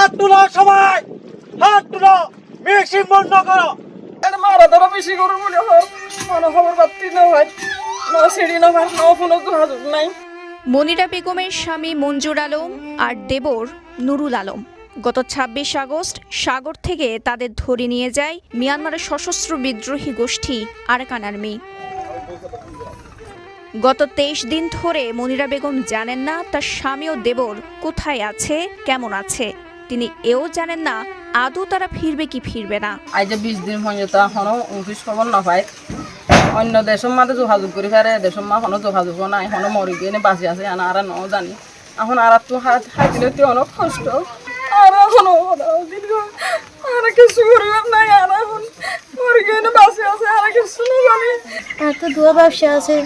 হাত তুলো সবাই, হাত তুলো, মিছিল বন্ধ করো। মারা ধরা বেশি করে বলে মনে খবর পাচ্ছি না ভাই, না সিঁড়ি না ভাই, না কোনো যোগাযোগ নাই। মনিরা বেগমের স্বামী মঞ্জুর আলম আর দেবর নুরুল আলম গত ২৬ আগস্ট সাগর থেকে তাদের ধরে নিয়ে যায় মিয়ানমারের সশস্ত্র বিদ্রোহী গোষ্ঠী আরাকান আর্মি। গত ২৩ দিন ধরে মনিরা বেগম জানেন না তার স্বামী ও দেবর কোথায় আছে, কেমন আছে। তিনি এও জানেন না আদৌ তারা ফিরবে কি ফিরবে না। আজ যে ২০ দিন পর্যন্ত এখনো অফিস খবর না পাই, অন্য দেশের মাঝে যোগাযোগ করি ফেরে, দেশের মা এখনো যোগাযোগ নাই, এখনো মরি গিয়ে বাঁচি আছে আর নও জানি। এখন আর তো হাত দিলে তো অনেক কষ্ট, আর এখনো আর কিছু করিবার নাই, আর এখন মরি গিয়ে বাঁচি আছে আর কিছু না জানি। আর তো দুয়া ব্যবসা আছে,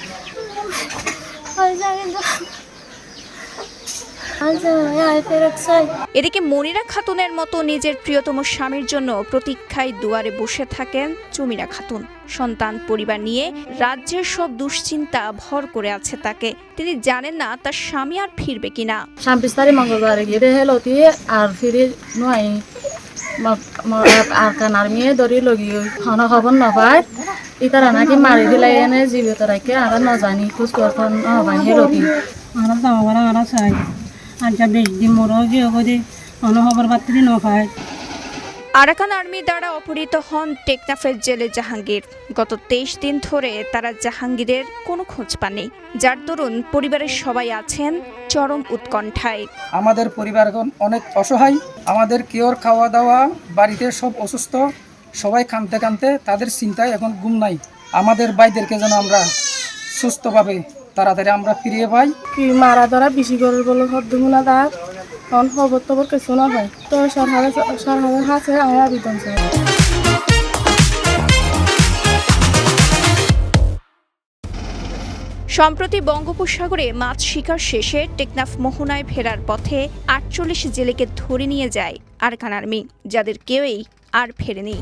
এদিকে মনিরা খাতুনের মতো নিজের প্রিয়তম স্বামীর জন্য প্রতীক্ষায় দুয়ারে বসে থাকেন চুমিরা খাতুন। সন্তান পরিবার নিয়ে রাজ্যের সব দুশ্চিন্তা ভর করে আছে তাকে। তিনি জানেন না তার স্বামী আর ফিরবে কিনা। ২৬ তারিখ মঙ্গলবার গিয়ে হেলো দিয়ে আর ফিরে নয় আরাকান আর্মি ধরি লগি খানা খবর নপায় ইতারা নাকি মারি দিলাই এনে জীবিত রাখে আর ন জানি খোঁজ করতাম নবাই হেলো দিয়ে আর দাওয়ারা আর চাই আর যা বেশি দিন মরো গিয়ে বোধে কোনো খবর পাত্তি নপায়। আরাকান আর্মি দ্বারা অপহৃত হন টেকনাফের জেলে জাহাঙ্গীর। গত ২৩ দিন ধরে তারা জাহাঙ্গীরের কোনো খোঁজ পাননি, যার দরুন পরিবারের সবাই আছেন চরম উৎকণ্ঠায়। আমাদের পরিবারগণ অনেক অসহায়, আমাদের কেউর খাওয়া দাওয়া, বাড়িতে সব অসুস্থ, সবাই কাঁদতে কাঁদতে তাদের চিন্তায় এখন ঘুম নাই। আমাদের ভাইদেরকে যেন আমরা সুস্থভাবে তাড়াতাড়ি আমরা ফিরিয়ে পাই। কি মারা ধরা বেশি করে বলে হদ্দুমুনা দাঁত এখন খবর টবর কিছু না হয় তো সরকারের হাতে আয়া বিধান চাই। সম্প্রতি বঙ্গোপসাগরে মাছ শিকার শেষে টেকনাফ মোহনায় ফেরার পথে ৪৮ জেলেকে ধরে নিয়ে যায় আরাকান আর্মি, যাদের কেউই আর ফেরেনি।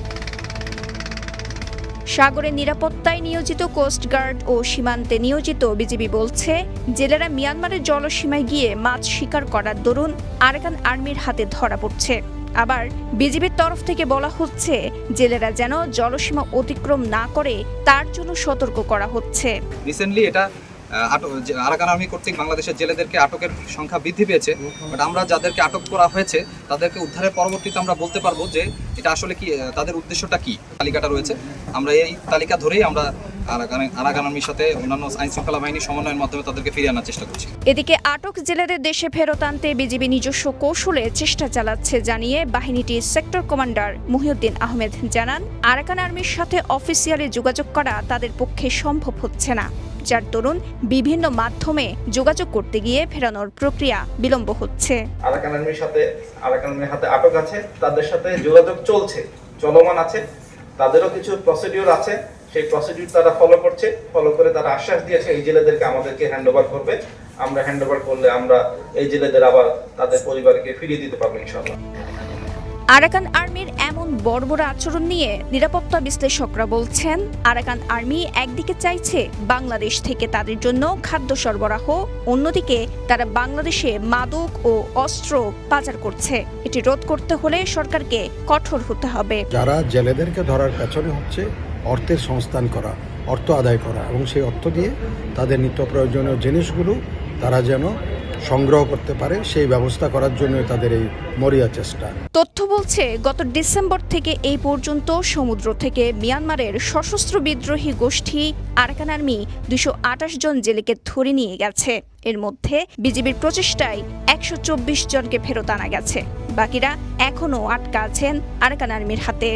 সাগরের নিরাপত্তায় নিয়োজিত কোস্টগার্ড ও সীমান্তে নিয়োজিত বিজিবি বলছে, জেলেরা মিয়ানমারের জলসীমায় গিয়ে মাছ শিকার করার দরুন আরাকান আর্মির হাতে ধরা পড়ছে। আবার বিজিবির তরফ থেকে বলা হচ্ছে জেলেরা যেন জলসীমা অতিক্রম না করে তার জন্য সতর্ক করা হচ্ছে। রিসেন্টলি এটা আরাকান আর্মি কর্তৃক বাংলাদেশের জেলেদেরকে আটকের সংখ্যা বৃদ্ধি পেয়েছে, বাট আমরা যাদেরকে আটক করা হয়েছে তাদেরকে উদ্ধারের পরবর্তীতে আমরা বলতে পারবো যে এটা আসলে কি, তাদের উদ্দেশ্যটা কি। তালিকাটা রয়েছে, আমরা এই তালিকা ধরেই আমরা আরাকান আর্মির সাথে অন্যান্য আইন শৃঙ্খলা বাহিনীর সমন্বয়ের মাধ্যমে তাদেরকে ফিরিয়ে আনার চেষ্টা করছি। এদিকে আটক জেলেদের দেশে ফেরত আনতে বিজিবি নিজস্ব কৌশলে চেষ্টা চালাচ্ছে জানিয়ে বাহিনীটির সেক্টর কমান্ডার মহিউদ্দিন আহমেদ জানান, আরাকান আর্মির সাথে অফিসিয়ালি যোগাযোগ করা তাদের পক্ষে সম্ভব হচ্ছে না, যার দরুন বিভিন্ন মাধ্যমে যোগাযোগ করতে গিয়ে ফেরানোর প্রক্রিয়া বিলম্ব হচ্ছে। আরাকান আর্মির হাতে আটক আছে, তাদের সাথে যোগাযোগ চলমান আছে, তাদেরও কিছু প্রসিডিউর আছে, সেই প্রসিডিউর তারা ফলো করে তারা আশ্বাস দিয়েছে এই জেলেদেরকে আমাদেরকে হ্যান্ডওভার করবে। আমরা হ্যান্ডওভার করলে আমরা এই জেলেদের আবার তাদের পরিবারকে ফিরিয়ে দিতে পারবো ইনশাআল্লাহ। আরাকান আর্মির এমন বর্বর আচরণ নিয়ে নিরাপত্তা বিশ্লেষকরা বলছেন, আরাকান আর্মি একদিকে চাইছে বাংলাদেশ থেকে তাদের জন্য খাদ্য সরবরাহ, অন্যদিকে তারা বাংলাদেশে মাদক ও অস্ত্র পাচার করছে। এটি রোধ করতে হলে সরকারকে কঠোর হতে হবে। যারা জেলেদেরকে ধরার পেছনে হচ্ছে অর্থের সংস্থান করা, অর্থ আদায় করা, এবং সেই অর্থ দিয়ে তাদের নিত্য প্রয়োজনীয় জিনিসগুলো তারা যেন সংগ্রহ করতে পারে সেই ব্যবস্থা করার জন্য তাদের এই মরিয়া চেষ্টা। তথ্য বলছে, গত ডিসেম্বর থেকে এই পর্যন্ত সমুদ্র থেকে মিয়ানমারের সশস্ত্র বিদ্রোহী গোষ্ঠী আরাকান আর্মি ২২৮ জন জেলেকে ধরে নিয়ে গেছে। এর মধ্যে বিজিবির প্রচেষ্টায় ১২৪ জনকে ফেরত আনা গেছে, বাকিরা এখনও আটকা আছেন আরাকান আর্মির হাতে।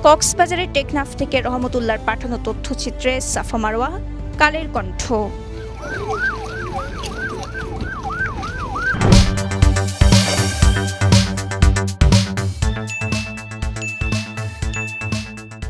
কক্সবাজারের টেকনাফ থেকে রহমতুল্লাহর পাঠানো তথ্যচিত্রে সাফা মারওয়া, কালের কণ্ঠ।